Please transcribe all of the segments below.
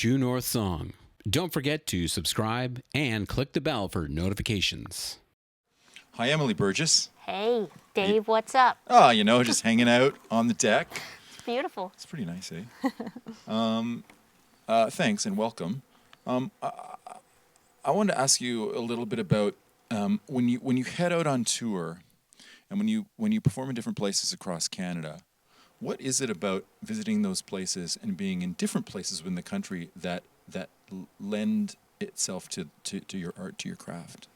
to North Song. Don't forget to subscribe and click the bell for notifications. Hi, Emily Burgess. Hey, Dave, what's up? Oh, just hanging out on the deck. It's beautiful. It's pretty nice, eh? Thanks and welcome. I wanted to ask you a little bit about when you head out on tour and when you perform in different places across Canada. What is it about visiting those places and being in different places within the country that lend itself to your art, to your craft?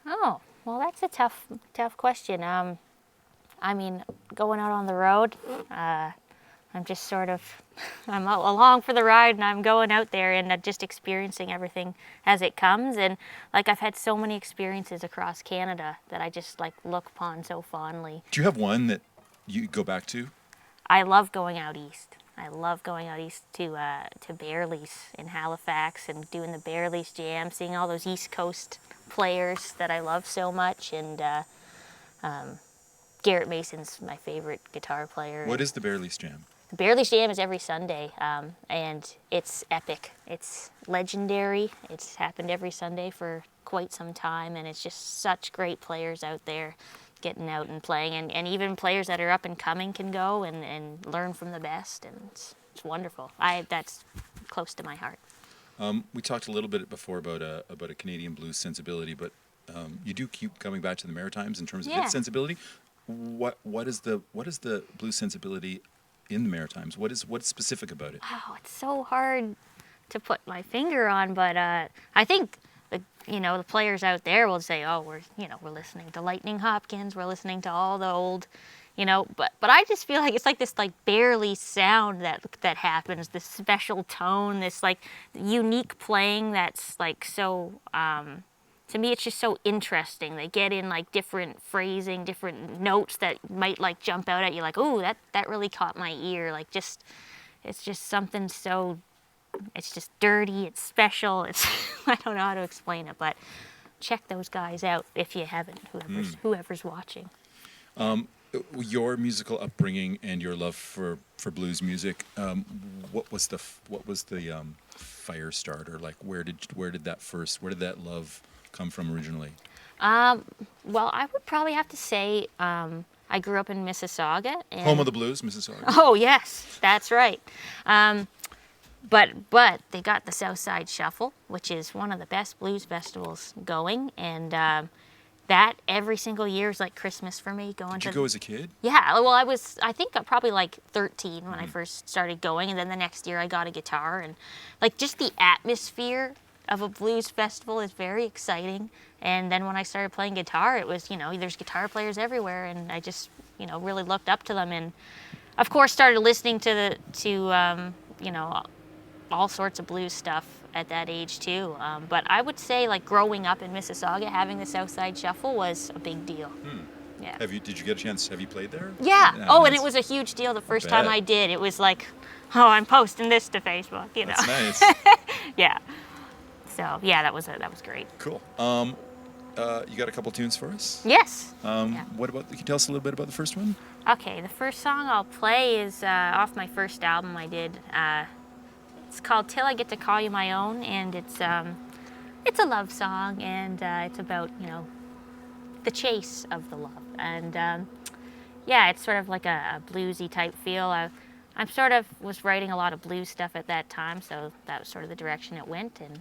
Oh, well, that's a tough question. I mean, going out on the road, I'm just I'm along for the ride, and I'm going out there and just experiencing everything as it comes. And like, I've had so many experiences across Canada that I just look upon so fondly. Do you have one that you go back to? I love going out east. I love going out east to Emburys in Halifax and doing the Emburys Jam, seeing all those East Coast players that I love so much. And Garrett Mason's my favorite guitar player. What is the Emburys Jam? The Emburys Jam is every Sunday, and it's epic. It's legendary. It's happened every Sunday for quite some time, and it's just such great players out there getting out and playing, and even players that are up and coming can go and learn from the best, and it's wonderful. That's close to my heart. We talked a little bit before about a Canadian blues sensibility, but you do keep coming back to the Maritimes in terms of its sensibility. What is the blues sensibility in the Maritimes? What's specific about it? Oh, it's so hard to put my finger on, but I think the players out there will say, oh, we're listening to Lightning Hopkins, we're listening to all the old, but I just feel like it's this barely sound that happens, this special tone, this unique playing that's so, to me, it's just so interesting. They get in different phrasing, different notes that might jump out at you ooh, that really caught my ear. It's just something so, it's just dirty, it's special, I don't know how to explain it, but check those guys out if you haven't, whoever's watching. Your musical upbringing and your love for blues music, what was the fire starter? Where did that love come from originally? Well, I would probably have to say I grew up in Mississauga. Home of the blues, Mississauga. Oh, yes, that's right. But they got the Southside Shuffle, which is one of the best blues festivals going, and that every single year is like Christmas for me. Did you go as a kid? Yeah, well, I think probably 13 when I first started going, and then the next year I got a guitar, and just the atmosphere of a blues festival is very exciting. And then when I started playing guitar, it was, there's guitar players everywhere, and I just, really looked up to them, and of course started listening to all sorts of blues stuff at that age too. But I would say growing up in Mississauga, having the Southside Shuffle was a big deal. Yeah. Did you get a chance? Have you played there? Yeah. And it was a huge deal the first time I did. It was I'm posting this to Facebook. That's nice. Yeah. So yeah, that was great. Cool. You got a couple tunes for us? Yes. What about? Can you tell us a little bit about the first one? Okay, the first song I'll play is off my first album I did. It's called "Till I Get to Call You My Own," and it's a love song, and it's about the chase of the love, and it's sort of like a bluesy type feel. I was writing a lot of blues stuff at that time, so that was sort of the direction it went, and